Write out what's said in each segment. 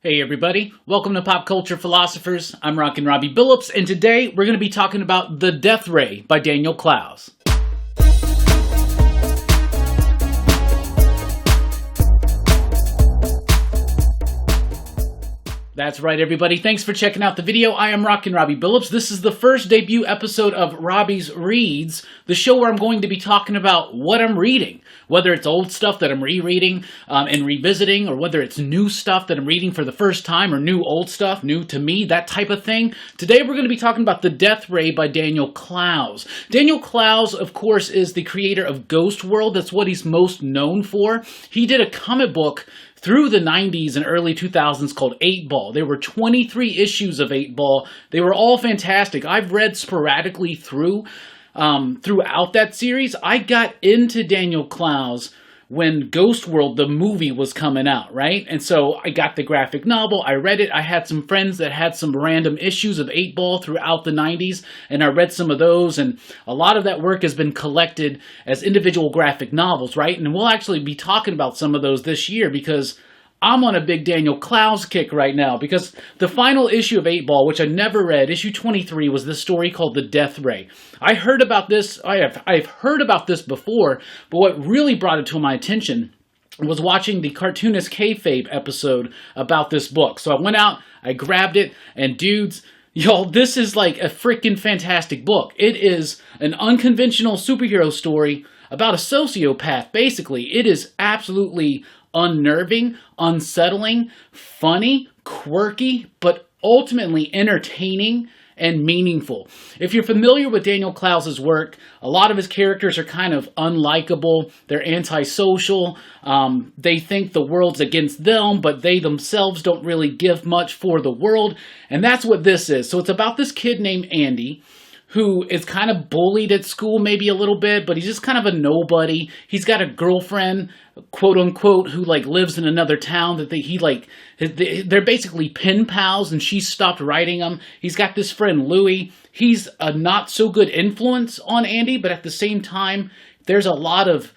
Hey everybody, welcome to Pop Culture Philosophers. I'm Rockin Robbie Billups, and today we're going to be talking about The DeathRay by Daniel Clowes. That's right, everybody. Thanks for checking out the video. I am Rockin Robbie Billups. This is the first debut episode of Robbie's Reads, the show where I'm going to be talking about what I'm reading, whether it's old stuff that I'm rereading and revisiting, or whether it's new stuff that I'm reading for the first time, or new old stuff, new to me, that type of thing. Today we're going to be talking about The DeathRay by Daniel Clowes. Daniel Clowes, of course, is the creator of Ghost World. That's what he's most known for. He did a comic book through the 90s and early 2000s called 8 Ball. There were 23 issues of 8 Ball. They were all fantastic. I've read sporadically throughout that series. I got into Daniel Clowes when Ghost World, the movie, was coming out, right? And so I got the graphic novel, I read it, I had some friends that had some random issues of 8 Ball throughout the 90s, and I read some of those, and a lot of that work has been collected as individual graphic novels, right? And we'll actually be talking about some of those this year, because I'm on a big Daniel Clowes kick right now, because the final issue of 8 Ball, which I never read, issue 23, was this story called The DeathRay. I heard about this, I've heard about this before, but what really brought it to my attention was watching the Cartoonist Kayfabe episode about this book. So I went out, I grabbed it, and dudes, y'all, this is like a freaking fantastic book. It is an unconventional superhero story about a sociopath, basically. It is absolutely unnerving, unsettling, funny, quirky, but ultimately entertaining and meaningful. If you're familiar with Daniel Clowes' work, a lot of his characters are kind of unlikable. They're antisocial. They think the world's against them, but they themselves don't really give much for the world. And that's what this is. So it's about this kid named Andy, who is kind of bullied at school maybe a little bit, but he's just kind of a nobody. He's got a girlfriend, quote unquote, who like lives in another town that they're basically pen pals, and she stopped writing him. He's got this friend Louie. He's a not so good influence on Andy, but at the same time, there's a lot of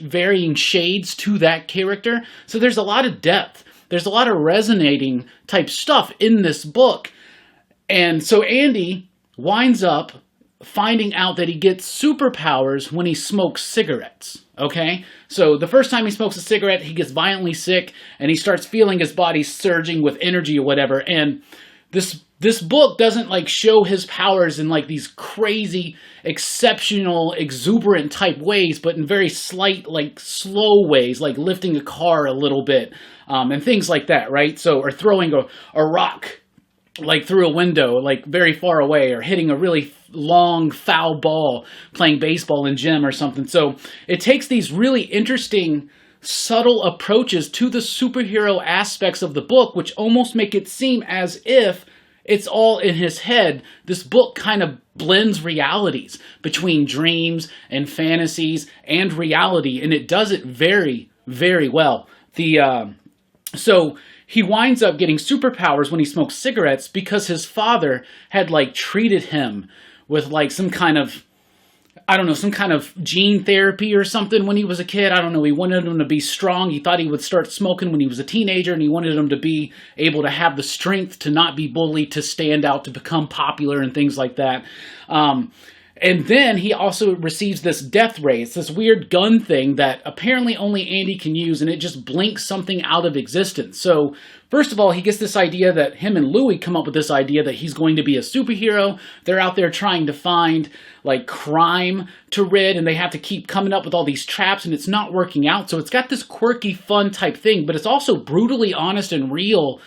varying shades to that character. So there's a lot of depth. There's a lot of resonating type stuff in this book. And so Andy winds up finding out that he gets superpowers when he smokes cigarettes, okay? So the first time he smokes a cigarette, he gets violently sick, and he starts feeling his body surging with energy or whatever, and this book doesn't like show his powers in like these crazy, exceptional, exuberant type ways, but in very slight, like slow ways, like lifting a car a little bit, and things like that, right? So, or throwing a rock like through a window, like very far away, or hitting a really long foul ball playing baseball in gym or something. So it takes these really interesting, subtle approaches to the superhero aspects of the book, which almost make it seem as if it's all in his head. This book kind of blends realities between dreams and fantasies and reality, and it does it very, very well. So he winds up getting superpowers when he smokes cigarettes because his father had like treated him with like some kind of gene therapy or something when he was a kid. I don't know. He wanted him to be strong. He thought he would start smoking when he was a teenager, and he wanted him to be able to have the strength to not be bullied, to stand out, to become popular and things like that. And then he also receives this DeathRay. It's this weird gun thing that apparently only Andy can use, and it just blinks something out of existence. So, first of all, he gets this idea that him and Louie come up with this idea that he's going to be a superhero. They're out there trying to find, like, crime to rid, and they have to keep coming up with all these traps, and it's not working out. So it's got this quirky, fun type thing, but it's also brutally honest and real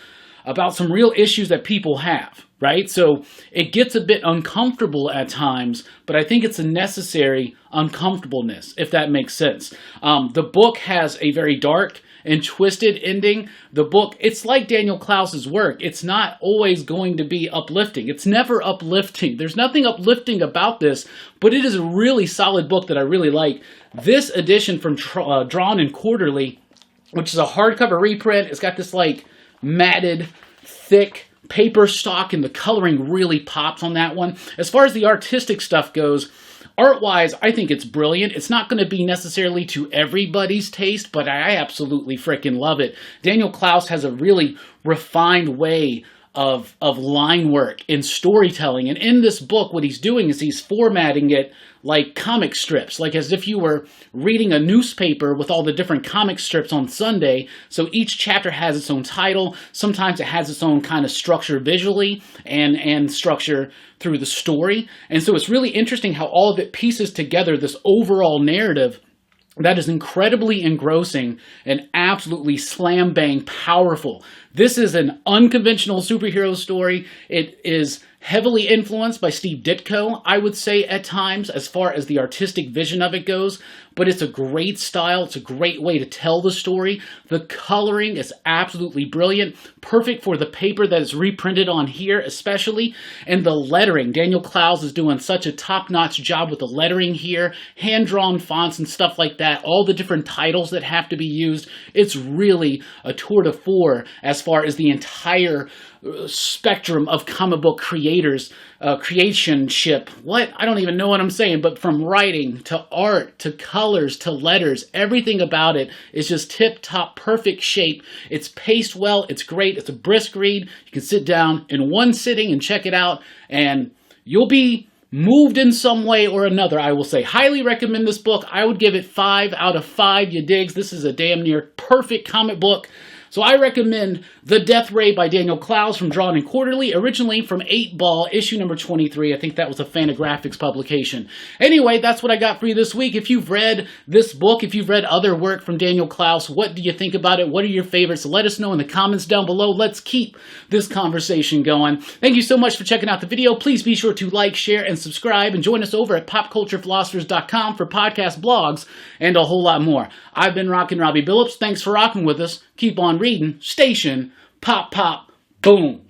about some real issues that people have, right? So it gets a bit uncomfortable at times, but I think it's a necessary uncomfortableness, if that makes sense. The book has a very dark and twisted ending. The book, it's like Daniel Clowes' work. It's not always going to be uplifting. It's never uplifting. There's nothing uplifting about this, but it is a really solid book that I really like. This edition from Drawn and Quarterly, which is a hardcover reprint, it's got this like matted, thick paper stock, and the coloring really pops on that one. As far as the artistic stuff goes, Art-wise, I think it's brilliant. It's not going to be necessarily to everybody's taste, but I absolutely freaking love it. Daniel Clowes has a really refined way of line work in storytelling. And in this book, what he's doing is he's formatting it like comic strips, like as if you were reading a newspaper with all the different comic strips on Sunday. So each chapter has its own title. Sometimes it has its own kind of structure visually and structure through the story. And so it's really interesting how all of it pieces together this overall narrative that is incredibly engrossing and absolutely slam bang powerful. This is an unconventional superhero story. It is heavily influenced by Steve Ditko, I would say at times, as far as the artistic vision of it goes. But it's a great style. It's a great way to tell the story. The coloring is absolutely brilliant. Perfect for the paper that is reprinted on here, especially. And the lettering. Daniel Clowes is doing such a top-notch job with the lettering here. Hand-drawn fonts and stuff like that. All the different titles that have to be used. It's really a tour de force as far as the entire spectrum of comic book creators, creationship. What? I don't even know what I'm saying, but from writing to art to colors to letters, everything about it is just tip-top, perfect shape. It's paced well. It's great. It's a brisk read. You can sit down in one sitting and check it out, and you'll be moved in some way or another, I will say. Highly recommend this book. I would give it 5 out of 5. You digs? This is a damn near perfect comic book. So I recommend The DeathRay by Daniel Clowes from Drawn and Quarterly, originally from 8 Ball, issue number 23. I think that was a Fantagraphics publication. Anyway, that's what I got for you this week. If you've read this book, if you've read other work from Daniel Clowes, what do you think about it? What are your favorites? Let us know in the comments down below. Let's keep this conversation going. Thank you so much for checking out the video. Please be sure to like, share, and subscribe, and join us over at popculturephilosophers.com for podcast blogs and a whole lot more. I've been Rockin Robbie Billups. Thanks for rocking with us. Keep on reading. Station. Pop, pop, boom.